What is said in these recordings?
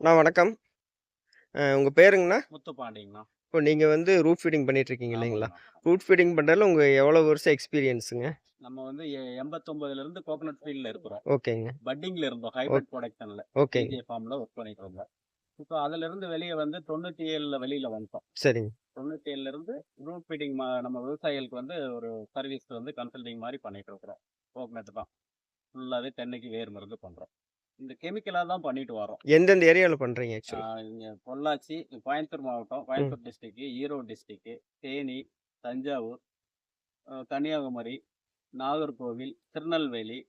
வணக்கம். உங்க பேருங்கண்ணா? முத்துப்பாண்டிங்கண்ணா. இப்போ நீங்க வந்து ரூட் ஃபீடிங் பண்ணிட்டுருக்கீங்க இல்லைங்களா? ஆமாங்கண்ணா. ரூட் ஃபீடிங் பண்றதுல உங்க எவ்வளோ வருஷம் எக்ஸ்பீரியன்ஸுங்க? நம்ம வந்து 89லேருந்து கோகனட் ஃபீல்ட்ல இருக்கிறோம். ஓகேங்க. பட்டிங்ல இருந்தோம். ஓக் ஹைபிரிட் புரொடக்ஷன்ல. ஓகேங்க. பிஜே ஃபார்ம்ல ஒர்க் பண்ணிட்டு இருந்தோம். இப்போ அதிலிருந்து வெளிய வந்து 97ல வெளியில வந்துட்டோம். சரிங்க. 97லேருந்து ரூட் ஃபீடிங் நம்ம விவசாயிகளுக்கு வந்து ஒரு சர்வீஸ் வந்து கன்சல்டிங் மாரி பண்ணிட்டு இருக்கிறோம். கோகனட் தான். ஃபுல்லாவே தென்னைக்கு வேர் மருந்து பண்றோம். இந்த கெமிக்கலா தான் பண்ணிட்டு வரோம். எந்தெந்த ஏரியால பண்றீங்க ஆக்சுவலா? இங்க பொள்ளாச்சி, கோயம்புத்தூர் மாவட்டம், ம். Coimbatore district, Erode district, Theni, Thanjavur, Kanyakumari, Nagercoil, Tirunelveli,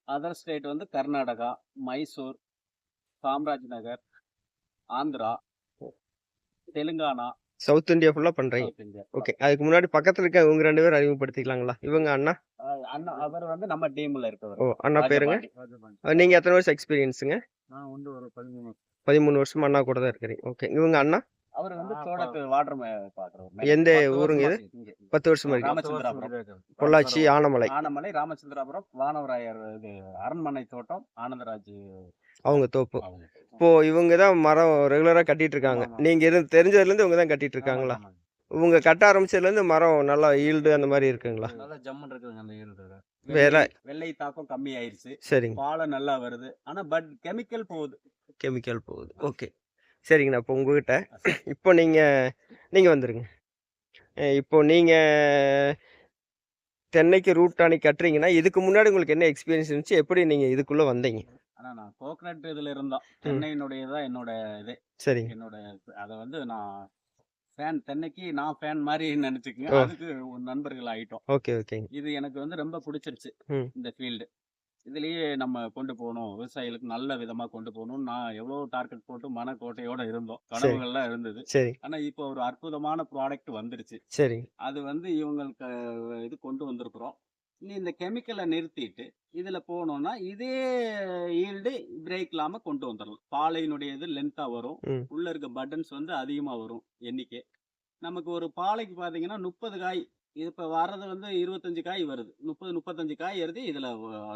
other state வந்து கர்நாடகா, மைசூர், காமராஜ் நகர், ஆந்திரா, தெலுங்கானா, சவுத் இந்தியா ஃபுல்லா பண்றீங்க. South India. ஓகே. அதுக்கு முன்னாடி பக்கத்துல இருக்க இவங்க 2 பேரும் அறிமுகப்படுத்திக்கலாங்களா? இவங்க அண்ணா? அண்ணா அவர் வந்து நம்ம டீம்ல இருக்கவர். ஓ! அண்ணா பேருங்க? ராஜபாண்டி. ராஜபாண்டி. நீங்க எத்தன வருஷம் எக்ஸ்பீரியன்ஸுங்க? நான் வந்து ஒரு 13 13 வருஷமா அண்ணா கூட தான் இருக்கிறீங்க. ஓகே. இவங்க அண்ணா? அவர் வந்து தோட்டத்து வாட்டர் பாக்குறவர். எந்த 10 ஊருங்க வருஷமா இது? இங்க. 10 வருஷமா இருக்கு. ராமச்சந்திராபுரம். பொள்ளாச்சி, ஆனமலை. ஆனமலை, ராமச்சந்திராபுரம், வானவராயர் இது அரண்மனை தோட்டம், ஆனந்தராஜ் அவங்க தோப்பு. அவங்க. இப்போ இவங்க தான் மரம் ரெகுலரா கட்டிட்டு இருக்காங்க. ஆமா. நீங்க தெரிஞ்சதுலேருந்து இவங்க தான் கட்டிட்டு இருக்காங்களா? ஆமாங்க. இவங்க கட்ட ஆரம்பிச்சதுலேருந்து மரம் நல்லா ஈல்டு அந்த மாரி இருக்குங்களா? நல்லா ஜம்முன்னு இருக்குதுங்க அந்த ஈல்டு. வேற வெள்ளை தாக்கம் கம்மி ஆயிருச்சு. சரிங்க. பாலம் நல்லா வருது. ஆனா கெமிக்கல் போகுது. கெமிக்கல் போகுது. ஓகே. சரிங்கண்ணா. இப்போ உங்ககிட்ட இப்போ நீங்க நீங்க வந்துருங்க. இப்போ நீங்க தென்னைக்கு ரூட் டானிக் கட்டுறீங்கன்னா, இதுக்கு முன்னாடி உங்களுக்கு என்ன எக்ஸ்பீரியன்ஸ் இருந்துச்சு? எப்படி நீங்க இதுக்குள்ள வந்தீங்க? ஆனா நான் கோகனட் இதுல இருந்தோம். ம். தென்னையினுடையதான் என்னோட இது. சரிங்க. என்னோட அத வந்து நான் தென்னைக்கு நான் ஃபேன் மாரி நெனச்சுக்கங்க. ஓ! அதுக்கு நண்பர்கள் ஆயிட்டோம். ஓகே, ஓகேங்க. இது எனக்கு வந்து ரொம்ப புடிச்சிருச்சு. ம். இந்த ஃபீல்டு. இதுலயே நம்ம கொண்டு போணும். விவசாயிகளுக்கு நல்ல விதமா கொண்டு போணும்னு நான் எவ்வளோ டார்கெட் போட்டு மனக்கோட்டையோட இருந்தோம். சரி, கனவுகள்லாம் இருந்தது. சரி, ஆனா இப்போ ஒரு அற்புதமான ப்ராடக்ட் வந்துருச்சு. சரிங்க. அது வந்து இவங்களுக்கு இது கொண்டு வந்திருக்கிறோம். இனி இந்த கெமிக்கல நிறுத்திட்டு, இதுல போனோம்னா, இதே ஈல்டு பிரேக் இல்லாம கொண்டு வந்துரலாம். பாலையினுடைய இது லென்த்தா வரும். ம். உள்ள இருக்க பட்டன்ஸ் வந்து அதிகமா வரும் எண்ணிக்கை. நமக்கு ஒரு பாலைக்கு பார்த்தீங்கன்னா 30 காய். இது இப்ப வர்றது வந்து 25 காய் வருது. 30, 35 காய் வருது. இதுல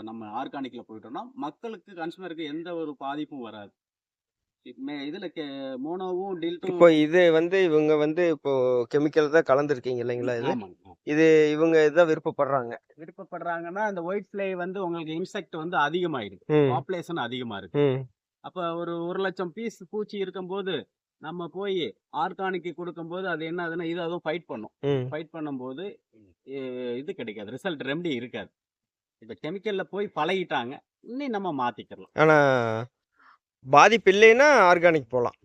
நம்ம ஆர்கானிக்ல போயிட்டோம்னா, மக்களுக்கு கன்சுமருக்கு எந்த ஒரு பாதிப்பும் வராது. இதுல மோனோவும், டில்ட்டும். இப்போ இது இவங்க இப்போ கெமிக்கல் தான் கலந்துருக்கீங்க இல்லைங்களா இது? ஆமாங்க. இது இவங்க இதான் விருப்பப்படுறாங்க. விருப்பப்படுறாங்கன்னா, அந்த ஒயிட் ஃப்ளை வந்து உங்களுக்கு இன்செக்ட் வந்து அதிகமாயிடுது. ம், பாப்புலேஷன் அதிகமா இருக்கு. ம், அப்ப ஒரு 1,00,000 பீஸ் பூச்சி இருக்கும்போது, நம்ம போய் ஆர்கானிக் குடுக்கும்போது அது என்ன ஆகுதுன்னா, இது அதுவும் ஃபைட் பண்ணும். ம். ஃபைட் பண்ணும்போது எ இது கிடைக்காது. ரிசல்ட் ரெமெடி இருக்காது. இப்ப கெமிக்கல்ல போய் பழகிட்டாங்க. இனி நம்ம மாத்திக்கிறலாம். ஆனா, பாதிப்பு இல்லைன்னா ஆர்கானிக் போலாம்.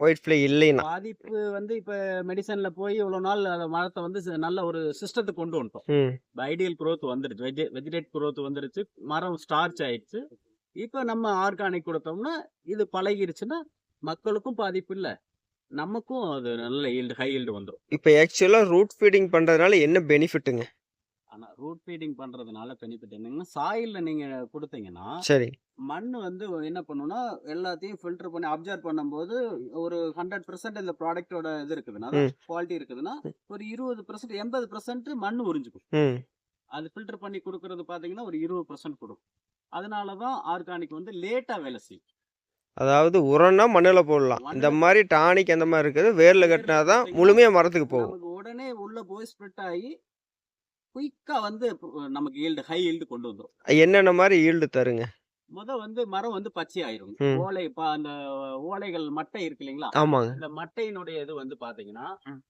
ஒயிட் ஃப்ளை இல்லைன்னா. பாதிப்பு வந்து இப்ப மெடிசன்ல போய் இவ்வளோ நாள் அந்த மரத்த வந்து நல்ல ஒரு சிஸ்டத்துக்கு கொண்டு வந்துட்டோம். ம். இப்ப ஐடியல் குரோத் வந்துருச்சு. வெஜிடேட் குரோத் வந்துருச்சு. மரம் ஸ்டார்ச் ஆயிடுச்சு. இப்ப நம்ம ஆர்கானிக் குடுத்தோம்னா, இது பழகிருச்சுன்னா, மக்களுக்கும் பாதிப்பு இல்ல. நமக்கும் அது நல்ல ஹை ஈல்டு வந்துரும். இப்ப ஆக்சுவலா ரூட் ஃபீடிங் பண்றதுனால என்ன பெனிஃபிட்டுங்க? ஆனா ரூட் ஃபீடிங் பண்றதுனால பெனிஃபிட் என்னங்கன்னா, சாயில்ல நீங்க குடுத்தீங்கன்னா, சரி. மண்ணு வந்து என்ன பண்ணும்னா, எல்லாத்தையும் ஃபில்டர் பண்ணி அப்சர்வ் பண்ணும்போது, ஒரு 100% இந்த ப்ராடக்ட்டோட இது இருக்குதுன்னா, ம், குவாலிட்டி இருக்குதுன்னா, ம், ஒரு 20% 80% மண்ணு உறிஞ்சுக்கும். ம். அது ஃபில்டர் பண்ணி குடுக்குறது பார்த்தீங்கன்னா, ஒரு 20% குடுக்கும். அதனால தான் ஆர்கானிக் வந்து லேட்டா வேலை செய்யும். அதாவது உரம்னா மண்ணுல போடலாம். இந்த மண்ணுல மாரி டானிக் அந்த மாரி இருக்குது. வேர்ல வேர்ல கட்டினா தான் போட்டீங்கன்னா, முழுமையா மரத்துக்கு போகும். நமக்கு உடனே உள்ள போய் ஸ்ப்ரெட் ஆயி, குயிக்கா வந்து நமக்கு ஹை ஈல்டு கொண்டு வந்துரும். என்னென்ன மாரி ஈல்டு தருங்க? வந்து மரம் வந்து பச்சையாயிரும். ம். அந்த ஓலைகள் மட்டை இருக்கு இல்லைங்களா? ஆமாங்க. இந்த மட்டையினுடைய இது வந்து பார்த்தீங்கன்னா, ம்.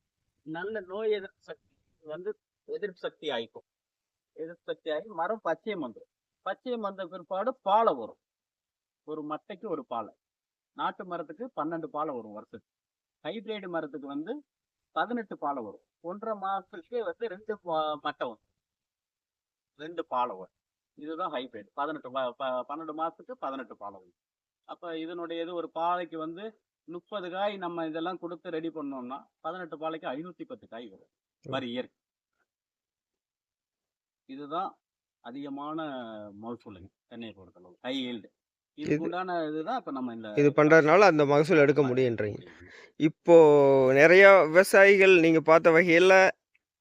நல்ல நோய் எதிர்ப்பு சக்தி வந்து எதிர்ப்பு சக்தி ஆயிக்கும். எதிர்ப்பு சக்தி ஆகி மரம் பச்சையம் வந்துரும். பச்சையம் வந்த பிற்பாடு பாலை வரும். ஒரு மட்டைக்கு ஒரு பாலை. நாட்டு மரத்துக்கு 12 பாலை வரும் வருஷத்துக்கு. ஹைபிரிட் மரத்துக்கு வந்து 18 பாலை வரும். 1 1/2 மாசத்துக்கே வந்து 2 மட்டை வரும். 2 பாலை வரும். இதுதான் ஹைபிரிட். 18 12 மாசத்துக்கு 18 பாலை வரும். அப்ப இதனுடைய இது ஒரு பாலைக்கு வந்து 30 காய் நம்ம இதெல்லாம் குடுத்து ரெடி பண்ணோம்னா, 18 பாலைக்கு 510 காய் வரும். ம். Per year. இதுதான் அதிகமான மகசூலுங்க. தென்னைய பொறுத்தளவு. High yield. இதுக்கு இது உண்டான இதுதான் இப்ப நம்ம இந்த இது பண்றதுனால அந்த மகசூல் எடுக்க எடுக்க முடியுன்றீங்க. முடியுது. இப்போ நெறையா விவசாயிகள் நீங்க பார்த்த வகையில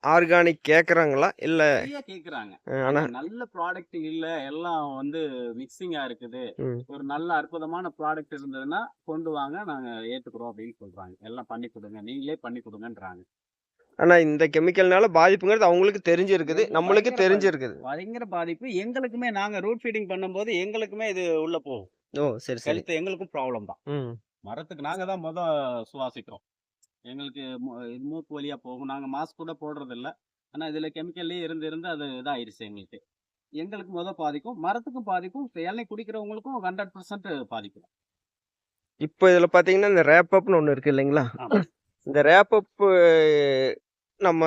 ஆர்கானிக் கேட்குறாங்களா? இல்ல நிறைய கேக்குறாங்க. ஆனா ஏன்னா நல்ல ப்ராடக்ட் இல்ல, எல்லாம் வந்து மிக்ஸிங்கா இருக்குது. ம். ஒரு நல்ல அற்புதமான ப்ராடக்ட் இருந்ததுன்னா கொண்டு வாங்க, நாங்க ஏத்துக்கிறோம் அப்படின்னு சொல்றாங்க. எல்லாம் பண்ணி குடுங்க, நீங்களே பண்ணி குடுங்கன்றாங்க. ஆனா இந்த கெமிக்கல்னால பாதிப்புங்கிறது அவங்களுக்கு தெரிஞ்சிருக்குது. எங்களுக்கு நம்மளுக்கு பயங்கர பாதிப்பு. தெரிஞ்சிருக்குது. பயங்கர பாதிப்பு. எங்களுக்குமே நாங்க ரூட் ஃபீடிங் பண்ணும்போது எங்களுக்குமே இது உள்ள போகும். ஓ! சரி, சரி. ஹெல்த் எங்களுக்கும் ப்ராப்ளம் தான். ம். மரத்துக்கு நாங்க தான் சுவாசிக்கிறோம். எங்களுக்கு இது மூக்கு வழியா போகும். நாங்க மாஸ்க் கூட போடுறதில்ல. ஆனா இதுல கெமிக்கல்லயே இருந்து இருந்து அது இதாயிருச்சு எங்களுக்கு. எங்களுக்கு பாதிக்கும். மரத்துக்கும் பாதிக்கும். இப்ப இளநீ குடிக்கிறவங்களுக்கும் 100% பாதிக்கும். இப்போ இதில பார்த்தீங்கன்னா, இந்த ரேப்பப்ன்னு ஒண்ணு இருக்கு இல்லைங்களா? ஆமா. இந்த ரேப்பப்பு நம்ம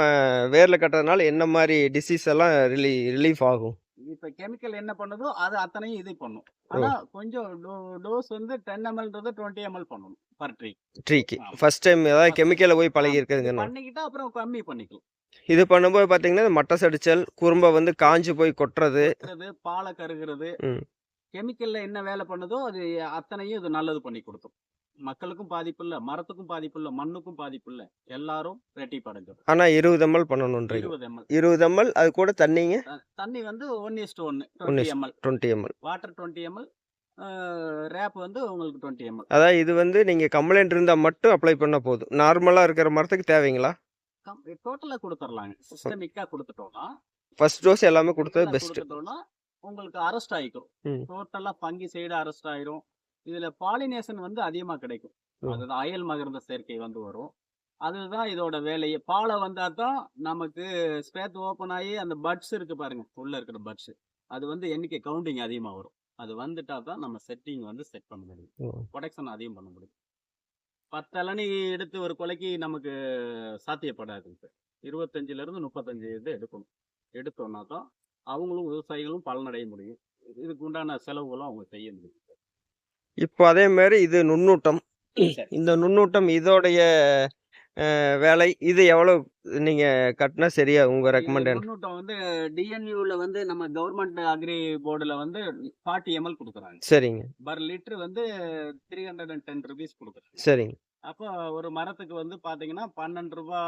வேர்ல கட்டுறதுனால என்ன மாரி டிசீஸ் எல்லாம் ரிலீஃப் ஆகும்? இப்ப கெமிக்கல் என்ன பண்ணுதோ, அது அத்தனையும் இது பண்ணும். ஓ! ஆனா கொஞ்சம் டோஸ் வந்து 10 எம்எல்ன்றது 20 எம்எல் பண்ணணும் பர் ட்ரீ. ட்ரீக்கு. ஆமா. ஃபர்ஸ்ட் டைம் அதாவது ஃபர்ஸ்ட் டைம். கெமிக்கல்ல போய் ஆமா. இது பழகியிருக்குதுங்கன்னு. பண்ணிக்கிட்டா அப்புறம் கம்மி பண்ணிக்கலாம். இது பண்ணும்போது பார்த்தீங்கன்னா, இந்த மட்ட சடிச்சல், குறும்ப வந்து காஞ்சு போய் கொட்டுறது. கொட்டுறது, பால கருகுறது, ம். கெமிக்கல்ல என்ன வேலை பண்ணுதோ, அது அத்தனையும் இது நல்லது பண்ணி குடுத்துரும். மக்களுக்கும் பாதிப்பு இல்ல, மரத்துக்கும் பாதிப்பு இல்ல, மண்ணுக்கும் பாதிப்பு இல்ல. எல்லாரும் ரெட்டிப்பு அடைஞ்சிரும். ஆனா 20 எம்எல் பண்ணணுன்றீங்க. 20 எம்எல். 20 எம்எல் அது கூட தண்ணீங்க? தண்ணி வந்து 1:1 20 1 எம்எல். 20 எம்எல். Water 20 ml. ஆ ரேப் வந்து உங்களுக்கு 20 எம்எல். அதாவது இது வந்து நீங்க கம்ப்ளைண்ட் இருந்தா மட்டும் அப்ளை பண்ணா போதும். நார்மலா இருக்கிற மரத்துக்கு தேவைங்களா? டோட்டலா குடுத்துரலாங்க. சிஸ்டமிக்கா குடுத்துட்டோம்னா, ஃபர்ஸ்ட் டோஸ் எல்லாமே குடுத்தது சிம்பிளா பெஸ்ட். குடுத்துட்டோம்னா, உங்களுக்கு அரெஸ்ட் ஆயிக்கும். ம். டோட்டலா ஃபங்கிசைடு அரெஸ்ட் ஆயிரும். இதுல பாலினேஷன் வந்து அதிகமா கிடைக்கும். ம். அதுதான் அயல் மகரந்த சேர்க்கை வந்து வரும். அதுதான் இதோட வேலையே. பாலை வந்தா தான் நமக்கு ஸ்பேத் ஓப்பன் ஆயி அந்த பட்ஸ் இருக்கு பாருங்க. உள்ள இருக்கிற பட்ஸ். அது வந்து எண்ணிக்கை கவுண்டிங் அதிகமா வரும். அது வந்துட்டா தான் நம்ம செட்டிங் வந்து செட் பண்ண முடியும். ம். புரொடக்ஷன் அதிகம் பண்ண முடியும். 10 இளநீ எடுத்து ஒரு கொலைக்கு நமக்கு சாத்தியப்படாதுங்க சார். 25லிருந்து 35 இது எடுக்கணும். எடுத்தோம்னா தான் அவங்களும் விவசாயிகளும் பலனடைய முடியும். இதுக்கு உண்டான செலவுகளும் அவங்க செய்ய முடியும். இப்போ அதே மாரி இது நுண்ணூட்டம். சரி. இந்த நுண்ணூட்டம் இதோடைய வேலை இது எவ்வளோ நீங்க கட்டுனா சரியா உங்க இது ரெக்கமெண்டட்? முன்னூட்டம் வந்து டிஎன்யூல வந்து நம்ம கவர்மெண்ட் அக்ரி போர்டுல வந்து 40 எம்எல் குடுக்குறாங்க. சரிங்க, பர் லிட்டர் வந்து 310 ரூபீஸ் குடுக்குறாங்க. சரிங்க. அப்போ ஒரு மரத்துக்கு வந்து பாத்தீங்கன்னா 12 ரூபா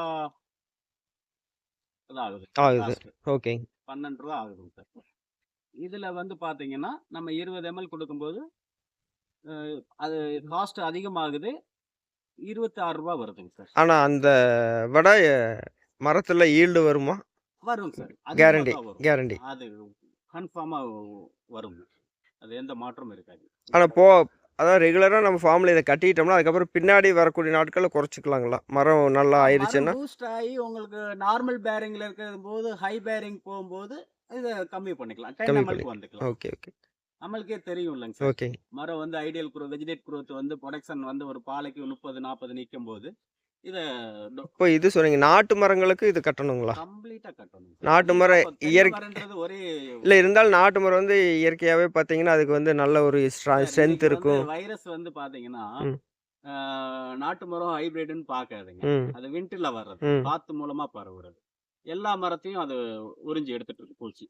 ஆகுது. ஆகுது. காஸ்ட். ஓகேங்க. 12 ரூபா ஆகுதுங்க சார். இதுல வந்து பாத்தீங்கன்னா நம்ம 20 எம்எல் கொடுக்கும்போது அது காஸ்ட் அதிகமாகுது. 26 ரூபா வருதுங்க சார். ஆனா அந்த விட மரத்துல ஈல்டு வருமா? வருங்க சார். அதிகமா கேரண்டி தான் வரும். கேரண்டி. அது கன்ஃபார்மா வருங்க. அது எந்த மாற்றமும் இருக்காது. ஆனா அதாவது ரெகுலரா நம்ம ஃபார்ம்ல இத கட்டிட்டோம்னா, அதுக்கப்புறம் பின்னாடி வரக்கூடிய நாட்கள்ல குறைச்சுக்கலாங்களா? மரம் நல்லா மரம் ஆயிருச்சுன்னா? பூஸ்ட் ஆகி உங்களுக்கு நார்மல் பேரிங்ல இருக்கும்போது, ஹை பேரிங் போகும்போது இத கம்மி பண்ணிக்கலாம். 10 கம்மி எம்எல்க்கு பண்ணி. வந்துக்கலாம். Okay, okay. நம்மளுக்கே தெரியும் இல்லைங்க சார். ஓகே. மரம் வந்து ஐடியல் வெஜிடேட் குரோத் வந்து புரொடக்ஷன் வந்து ஒரு பாலைக்கு 30, 40 நிக்கும்போது, இத இப்போ இது சொன்னீங்க. நாட்டு மரங்களுக்கு இது கட்டணுங்களா? கம்ப்ளீட்டா கட்டணும் சார். நாட்டு இது மரம் அப்ப தென்னை இயற்கை மரம்ன்றது ஒரே இல்ல இருந்தாலும் நாட்டு மரம் வந்து இயற்கையாவே பார்த்தீங்கன்னா, அதுக்கு வந்து நல்ல ஒரு சார் ஸ்ட்ரென்த் இன்னைக்கு வந்து இருக்கும். வைரஸ் வந்து பாத்தீங்கன்னா, ம், ஆ நாட்டு மரம் ஹைபிரிட்ன்னு பாக்காதீங்க. ம், அது விண்ட்ல வர்றது. ம். காத்து மூலமா பரவுறது. எல்லா மரத்தையும் அது உறிஞ்சி எடுத்துட்டு இருக்கு பூச்சி.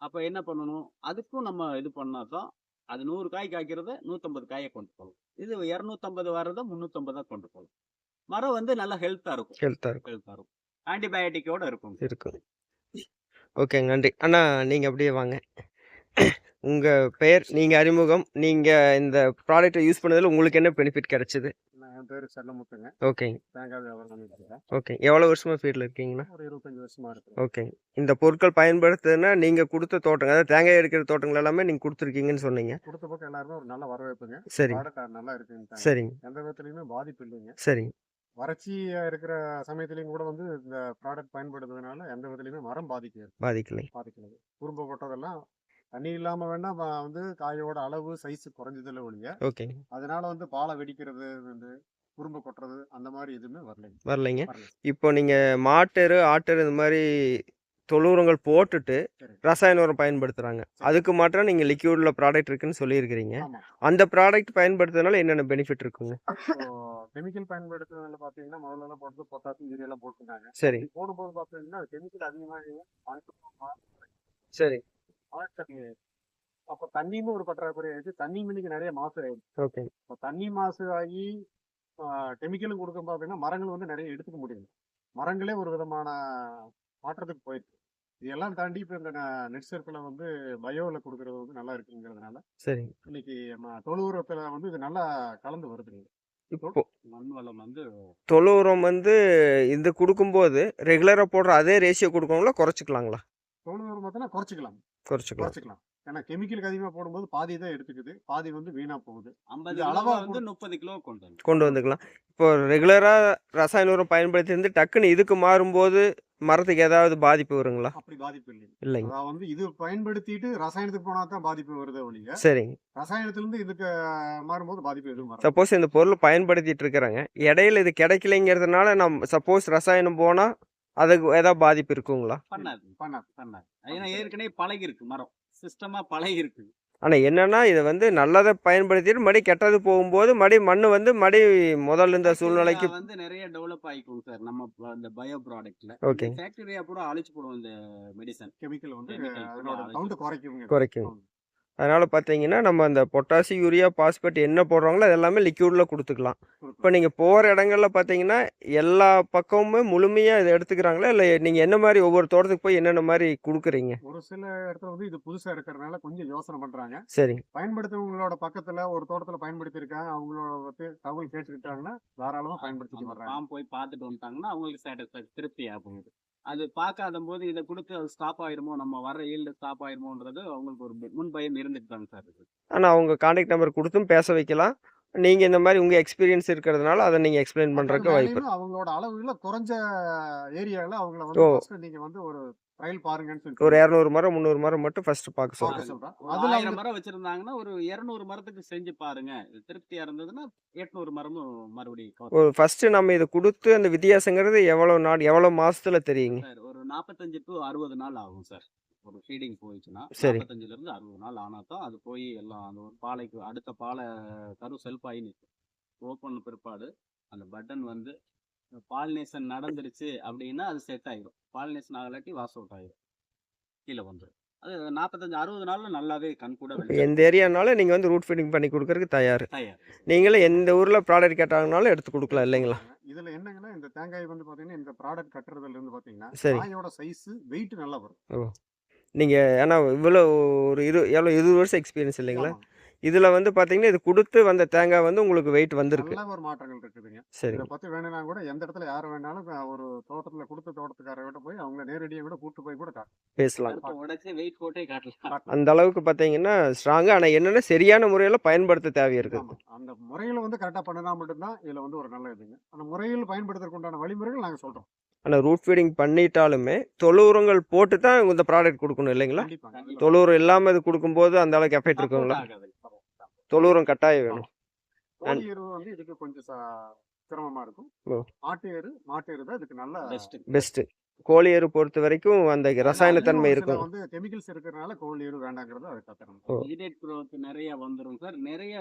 அப்ப என்ன பண்ணணும்? அதுக்கும் நம்ம இது பண்ணா தான், அது 100 காய் காய்க்கிறத 150 காய கொண்டு போகும். இது 250 வர்றத 350 கொண்டு போகும். மரம் வந்து நல்லா ஹெல்த்தா இருக்கும். ஹெல்த்தா இருக்கும். ஹெல்த்தா இருக்கும். ஆன்டிபயோட்டிக்கோட இருக்கும். இருக்கும். ஓகேங்க. நன்றி. அண்ணா நீங்க அப்படியே வாங்க. உங்க பெயர், நீங்க அறிமுகம், நீங்க இந்த ப்ராடக்ட்ட யூஸ் பண்ணதுல உங்களுக்கு என்ன பெனிஃபிட் கிடைச்சது? என் பேரு செல்லமுத்துங்க. ஓகேங்க. தேங்காய் வியாபாரம் பண்ணிட்டு இருக்கேன். ஓகே. எவ்வளோ வருஷமா ஃபீல்ட்ல இருக்கீங்கண்ணா? ஒரு 25 வருஷமா இருக்கு. ஓகேங்க. இந்த பொருட்கள் பயன்படுத்துனா நீங்க குடுத்த தோட்டங்கள், அதாவது தேங்காய் எடுக்கிற தோட்டங்கள் எல்லாமே நீங்க குடுத்துருக்கீங்கன்னு சொன்னீங்க. கொடுத்த பக்கம் எல்லாருமே ஒரு நல்ல வரவேற்புங்க. சரிங்க, ப்ராடக்ட் நல்லா இருக்குன்ட்டாங்க. சரிங்க, எந்த விதத்துலயுமே பாதிப்பு இல்லைங்க. சரிங்க. வறட்சியா இருக்கிற சமயத்திலயும் கூட வந்து இந்த ப்ராடக்ட் பயன்படுத்துறதுனால எந்த விதத்துலயுமே மரம் பாதிக்கலை. பாதிக்கல. குறும்ப போட்டதெல்லாம் தண்ணி இல்லாம வேணா வந்து காயோட அளவு சைஸ் குறைஞ்சதுல ஒழிய, ஓகேங்க. அதனால வந்து பாலை வெடிக்கிறது வந்து குறும்ப கொட்டுறது அந்த மாதிரி எதுவுமே வரலைங்க. வரலைங்க. வரல. இப்போ நீங்க மாட்டெரு, ஆட்டெரு இந்த மாரி தொழு உரங்கள் போட்டுட்டு சரி. ரசாயன உரம் பயன்படுத்துறாங்க. சரி. அதுக்கு மாற்றா நீங்க லிக்விட்ல ப்ராடக்ட் இருக்குன்னு சொல்லியிருக்கிறீங்க. ஆமா. அந்த ப்ராடக்ட் பயன்படுத்துறதுனால என்னென்ன பெனிஃபிட் இருக்குங்க? இப்போ கெமிக்கல் பயன்படுத்துறதுல பாத்தீங்கன்னா முதல்ல எல்லாம் போட்டு பொட்டாசியம் யூரியா எல்லாம் போட்டுருந்தாங்க. சரி, அப்படி போடும்போது பாத்தீங்கன்னா கெமிக்கல் அதிகமாக சரி. அப்ப தண்ணியும் ஒரு பற்றாக்குறை ஆயிடுச்சு. தண்ணி இன்னைக்கு நிறைய மாசு ஆயிடுச்சு. ஓகே. இப்ப தண்ணி மாசு ஆகி கெமிக்கலும் கொடுக்கும் பாத்தீங்கன்னா மரங்கள் வந்து நிறைய எடுத்துக்க முடியல. மரங்களே ஒரு விதமான மாற்றத்துக்கு போயிருக்கு. இதெல்லாம் தாண்டி இப்ப இந்த நெட் சர்ஃப்ல வந்து பயோல குடுக்குறது வந்து நல்லா இருக்குங்கிறதுனால, சரிங்க. இன்னைக்கு நம்ம தொழு உரத்துல வந்து இது நல்லா கலந்து வருதுங்க. இப்போ மண் வளம் வந்து தொழு உரம் வந்து இது குடுக்கும்போது, ரெகுலரா போடுற அதே ரேஷியோ குடுக்கணுங்களா? குறைச்சுக்கலாங்களா? தொழு உரம் பார்த்தீங்கன்னா குறைச்சுக்கலாம். குறைச்சுக்கலாம். குறைச்சுக்கலாம். ஏன்னா கெமிக்கலுக்கு அதிகமா போடும்போது பாதி தான் எடுத்துக்குது. பாதி வந்து வீணா போகுது. 50 இது கிலோவ அளவா வந்து 30 கிலோ கொண்டு வந்து கொண்டு வந்துக்கலாம். இப்போ ரெகுலரா ரசாயன உரம் பயன்படுத்தி இருந்து டக்குன்னு இதுக்கு மாறும்போது, மரத்துக்கு ஏதாவது பாதிப்பு வருங்களா? அப்படி பாதிப்பு இல்லைங்க. இல்லைங்க. அதாவது வந்து இது பயன்படுத்திட்டு ரசாயனத்துக்கு போனா தான் பாதிப்பு வருதே ஒழிய, சரிங்க. ரசாயனத்திலிருந்து இதுக்கு மாறும்போது பாதிப்பு எதுவும் வராது. சப்போஸ் இந்த பொருள் பயன்படுத்திட்டு இருக்கிறாங்க. இடையில இது கிடைக்கலைங்கிறதுனால சப்போஸ் ரசாயனம் போனா, அதுக்கு ஏதாவது பாதிப்பு இருக்குங்களா? பண்ணாது பண்ணாது. பண்ணாது. ஏன்னா ஏற்கனவே பழகிருக்கு மரம். சிஸ்டமா பழகிருக்கு. ஆனா என்னன்னா, இத வந்து நல்லத பயன்படுத்திட்டு மறுபடியும் கெட்டது போகும்போது, மறுபடியும் மண்ணு வந்து முதல்ல இருந்த சூழ்நிலைக்கு பாக்டீரியா வந்து நிறைய டெவலப் ஆயிக்கும் சார். நம்ம இந்த பயோ ப்ராடக்ட்ல. இந்த ஓகேங்க. பாக்டீரியா கூட அழிச்சு போடும் இந்த மெடிசன். கெமிக்கல் வந்து Chemical கூட அதனோட அழிச்சு கவுண்ட் குறைக்குங்க. குறைக்கும். அதனால பார்த்தீங்கன்னா, நம்ம அந்த பொட்டாசி, யூரியா, பாஸ்பேட் என்ன போடுறாங்களோ அது எல்லாமே லிக்விட்ல குடுத்துக்கலாம். இப்ப நீங்க போற இடங்கள்ல பார்த்தீங்கன்னா, எல்லா பக்கமுமே முழுமையா இத எடுத்துக்கிறாங்களா? இல்ல நீங்க என்ன மாரி ஒவ்வொரு தோட்டத்துக்கு போய் என்னென்ன மாரி குடுக்குறீங்க? ஒரு சில இடத்துல வந்து இது புதுசா இருக்கிறதுனால கொஞ்சம் யோசனை பண்றாங்க. சரிங்க. பயன்படுத்துறவங்களோட பக்கத்துல ஒரு தோட்டத்துல பயன்படுத்தியிருக்காங்க. அவங்களோட தகவல் கேட்டுக்கிட்டாங்கன்னா, தாராளமா பயன்படுத்திட்டு அந்த வர்றாங்க. ஃபார்ம் போய் பார்த்துட்டு வந்துட்டாங்கன்னா, அவங்களுக்கு திருப்தி ஆகும். அது பார்க்காதம்போது இத குடுத்து அது ஸ்டாப் ஆயிருமோ, நம்ம வர ஈல்டு ஸ்டாப் ஆயிருமோன்றது அவங்களுக்கு ஒரு முன் பயம் இருந்துட்டு தாங்க சார் இருக்கு. ஆனா அவங்க கான்டாக்ட் நம்பர் குடுத்தும் பேச வைக்கலாம். நீங்க இந்த மாரி உங்க எக்ஸ்பீரியன்ஸ் இருக்கிறதுனால, அத நீங்க எக்ஸ்பிளைன் பண்றதுக்கு வாய்ப்பு மேலேயும் இருக்கு. அவங்களோட அளவுல குறைஞ்ச ஏரியால அவங்கள ஓ! வந்து ஃபர்ஸ்ட் நீங்க வந்து ஒரு ட்ரையல் பாருங்கன்னு சொல்லி ஒரு 200 மரம், 300 மரம் மட்டும் ஃபர்ஸ்ட் பார்க்க பார்க்க சொல்றேன். சொல்றேன். ஒரு அதுல 1000 அவங்க மரம் வச்சிருந்தாங்கன்னா, ஒரு 200 மரத்துக்கு செஞ்சு பாருங்க. இது திருப்தியா இருந்ததுன்னா, 800 மரமும் மறுபடியும் ஒரு ஃபர்ஸ்ட் நம்ம இத குடுத்து அந்த வித்தியாசங்கிறது எவ்வளோ மாசத்துல தெரியுங்க? சார் ஒரு 45 டு 60 நாள் ஆகும் சார். ஒரு ஃபீடிங் போயிடுச்சுன்னா, சரி. 45லிருந்து 60 நாள் ஆனா தான் அது போய் எல்லாம் அந்த ஒரு பாலைக்கு அடுத்த பாலை கரு செல்ஃப் ஆகி நிக்கும். ஓப்பன் பிற்பாடு அந்த பட்டன் வந்து பாலினேஷன் நடந்துருச்சு அப்படின்னா அது செட் ஆயிரும். பாலினேஷன் ஆகலாட்டி வாஷ் அவுட் ஆயிரும். கீழ வந்துரும். அது 45, 60 நாள்ல நல்லாவே கண்கூட இப்ப வெளிச்சம் எந்த ஏரியானாலும் நீங்க வந்து ரூட் ஃபீடிங் பண்ணி குடுக்கறதுக்கு தயாரு. தயார். நீங்களே எந்த ஊர்ல ப்ராடக்ட் கேட்டாங்கனாலும் எடுத்து குடுக்கலாம் இல்லைங்களா? இதுல என்னங்கன்னா இந்த தேங்காய் வந்து பாத்தீங்கன்னா இந்த ப்ராடக்ட் கட்டுறதுல இருந்து பாத்தீங்கன்னா சரி. காயோட சைஸ் வெயிட் நல்லா வரும். ஓ! நீங்க ஆனா இவ்வளோ ஒரு 20 வருஷம் எக்ஸ்பீரியன்ஸ் இல்லைங்களா? ஆமாங்க. இதுல வந்து பார்த்தீங்கன்னா, இது குடுத்து வந்த தேங்காய் வந்து உங்களுக்கு வெயிட் வந்திருக்கு. நல்ல ஒரு மாற்றங்கள் இருக்குதுங்க. இத சரிங்க. பத்தி வேணும்னா கூட எந்த இடத்துல யார் வேணாலும் ஒரு தோட்டத்துல கொடுத்த தோட்டத்துக்காரர்கிட்ட போய் அவங்கள நேரடியா கூட கூட்டு போய் கூட பேசலாம். கருப்பை உடைச்சு வெயிட் போட்டே காட்டலாம். அந்த அளவுக்கு பார்த்தீங்கன்னா, ஸ்ட்ராங்கா ஆனா என்னன்னா சரியான முறையில பயன்படுத்த தேவை இருக்குது. ஆமா. அந்த முறையில வந்து கரெக்டா பண்ணினா மட்டும்தான் இதுல வந்து ஒரு நல்ல இதுங்க. அந்த முறையில் பயன்படுத்துறதுக்கு உண்டான வழிமுறைகள் நாங்க சொல்றோம். ஆனா ரூட் ஃபீடிங் பண்ணிட்டாலுமே, தொழு உரங்கள் போட்டு தான் இந்த ப்ராடக்ட் குடுக்கணும் இல்லைங்களா? கண்டிப்பாங்க. கண்டிப்பா. தொழு உரம் இல்லாம இது குடுக்கும்போது அந்த அளவுக்கு எஃபெக்ட் சப்போர்ட் இருக்குங்களா? ஆகாது. தொழு உரம் கட்டாயம் வேணும். கோழி எரு வந்து இதுக்கு கொஞ்சம் சிரமமா இருக்கும். ஓ! மாட்டு எரு தான் இதுக்கு நல்ல பெஸ்ட். பெஸ்ட்டு. கோழி எரு பொறுத்த வரைக்கும் அந்த ரசாயன அதுலயும் தன்மை ஒரு சில இருக்கும். வந்து கெமிக்கல்ஸ் இருக்கிறதுனால கோழி எரு வேண்டாங்கிறது அது கத்தணும். ஓ! வெஜிடேட் growth நிறைய வந்துரும் சார். நிறைய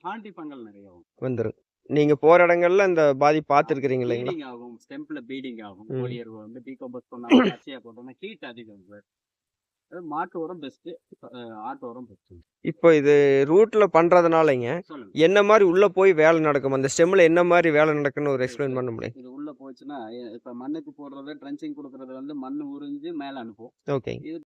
ஹார்டி ஃபங்கல் நிறைய வரும். வந்துரும். நீங்க போற இடங்கள்ல இந்த பாதிப்பு பார்த்துருக்கிறீங்க இல்லைங்களா? பீடிங் ஆகும். ஸ்டெம்ப்ல பீடிங் ஆகும். ம். கோழி எருவு வந்து டீகம்போஸ் பண்ணாம பச்சையா போட்டோம்னா ஹீட் அதிகம் சார். மாட்டு உரம் பெஸ்ட். ஆட்டு உரம் பெஸ்ட். இப்போ இது ரூட்ல பண்றதுனாலங்க, சொல்லுங்க. என்ன மாரி உள்ள போய் வேலை நடக்கும்? அந்த ஸ்டெம்ல என்ன மாரி வேலை நடக்குன்னு ஒரு எக்ஸ்பிளைன் பண்ண முடியும்? இது உள்ள போச்சுன்னா இப்ப மண்ணுக்கு போடுறது ட்ரென்ச்சிங் கொடுக்கறது வந்து மண்ணு உறிஞ்சு மேல அனுப்பும். ஓகேங்க. இது